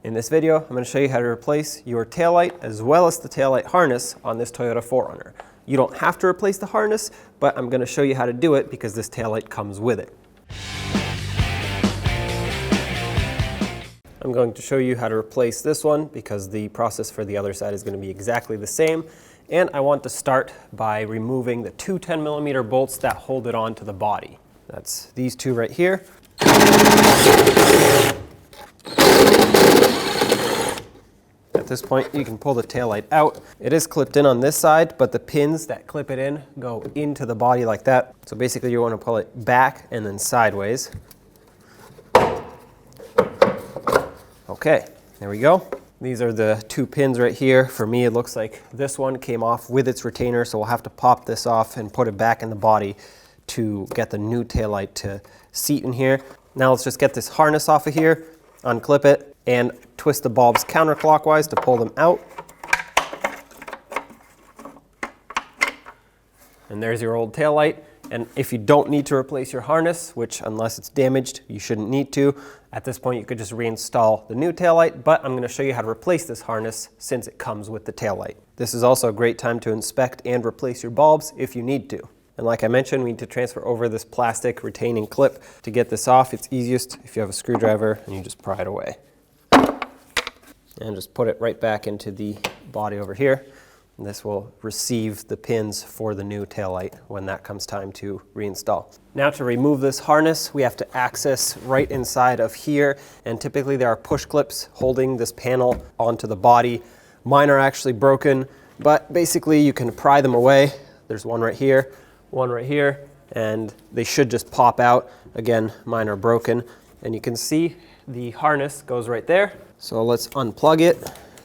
In this video, I'm going to show you how to replace your taillight as well as the taillight harness on this Toyota 4Runner. You don't have to replace the harness, but I'm going to show you how to do it because this taillight comes with it. I'm going to show you how to replace this one because the process for the other side is going to be exactly the same. And I want to start by removing the two 10mm bolts that hold it on to the body. That's these two right here. At this point, you can pull the taillight out. It is clipped in on this side, but the pins that clip it in go into the body like that. So basically you want to pull it back and then sideways. Okay, there we go. These are the two pins right here. For me, it looks like this one came off with its retainer, so we'll have to pop this off and put it back in the body to get the new taillight to seat in here. Now let's just get this harness off of here, unclip it, and twist the bulbs counterclockwise to pull them out. And there's your old taillight. And if you don't need to replace your harness, which unless it's damaged, you shouldn't need to, at this point you could just reinstall the new taillight, but I'm going to show you how to replace this harness since it comes with the taillight. This is also a great time to inspect and replace your bulbs if you need to. And like I mentioned, we need to transfer over this plastic retaining clip. To get this off, it's easiest if you have a screwdriver and you just pry it away. And just put it right back into the body over here. And this will receive the pins for the new taillight when that comes time to reinstall. Now to remove this harness, we have to access right inside of here. And typically there are push clips holding this panel onto the body. Mine are actually broken, but basically you can pry them away. There's one right here, and they should just pop out. Again, mine are broken. And you can see the harness goes right there. So let's unplug it.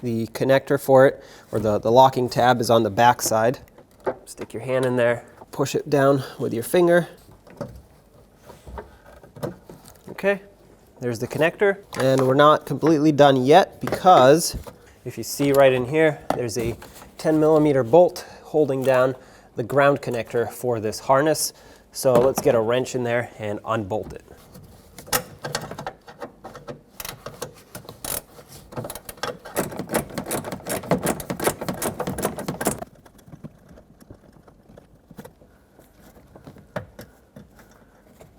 The connector for it, or the locking tab, is on the back side. Stick your hand in there, push it down with your finger. Okay, there's the connector. And we're not completely done yet because if you see right in here, there's a 10mm bolt holding down the ground connector for this harness. So let's get a wrench in there and unbolt it.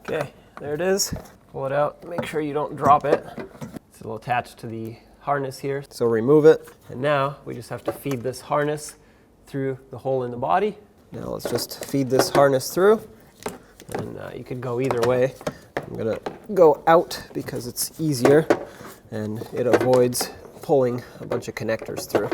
Okay, there it is. Pull it out, make sure you don't drop it. It's still attached to the harness here. So remove it. And now we just have to feed this harness through the hole in the body. Now let's just feed this harness through. And you could go either way. I'm gonna go out because it's easier and it avoids pulling a bunch of connectors through.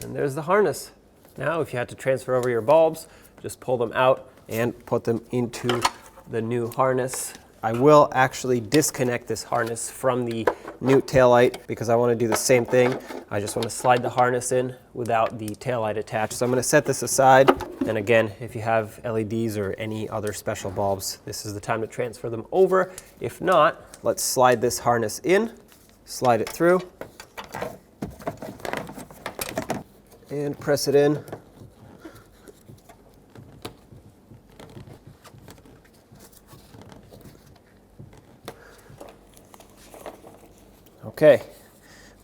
And there's the harness. Now, if you had to transfer over your bulbs, just pull them out and put them into the new harness. I will actually disconnect this harness from the new taillight because I want to do the same thing. I just want to slide the harness in without the taillight attached. So I'm going to set this aside. And again, if you have LEDs or any other special bulbs, this is the time to transfer them over. If not, let's slide this harness in, slide it through, and press it in. Okay,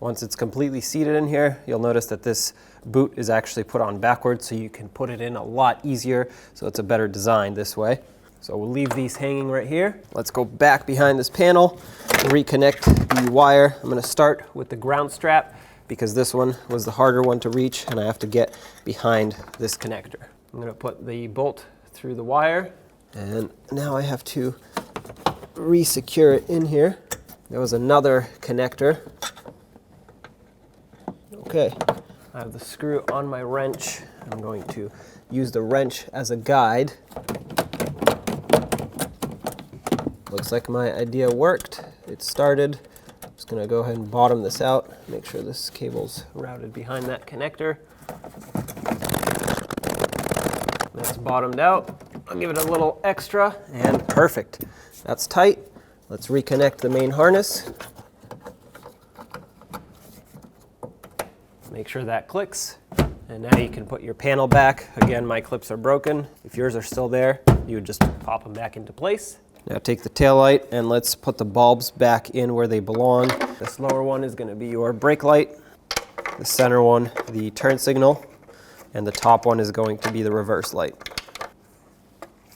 once it's completely seated in here, you'll notice that this boot is actually put on backwards so you can put it in a lot easier, so it's a better design this way. So we'll leave these hanging right here. Let's go back behind this panel and reconnect the wire. I'm going to start with the ground strap because this one was the harder one to reach and I have to get behind this connector. I'm going to put the bolt through the wire and now I have to re-secure it in here. There was another connector. Okay, I have the screw on my wrench. I'm going to use the wrench as a guide. Looks like my idea worked. It started. I'm just going to go ahead and bottom this out, make sure this cable's routed behind that connector. That's bottomed out. I'll give it a little extra and perfect. That's tight. Let's reconnect the main harness. Make sure that clicks. And now you can put your panel back. Again, my clips are broken. If yours are still there, you would just pop them back into place. Now take the taillight and let's put the bulbs back in where they belong. This lower one is going to be your brake light, the center one the turn signal, and the top one is going to be the reverse light.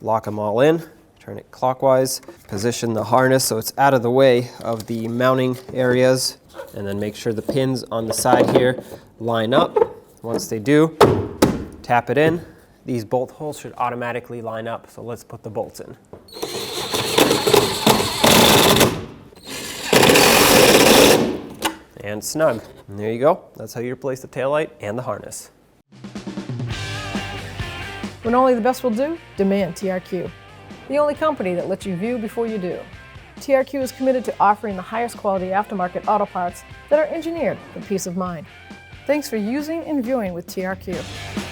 Lock them all in, turn it clockwise, position the harness so it's out of the way of the mounting areas, and then make sure the pins on the side here line up. Once they do, tap it in. These bolt holes should automatically line up, so let's put the bolts in. And snug. And there you go. That's how you replace the taillight and the harness. When only the best will do, demand TRQ. The only company that lets you view before you do. TRQ is committed to offering the highest quality aftermarket auto parts that are engineered for peace of mind. Thanks for using and viewing with TRQ.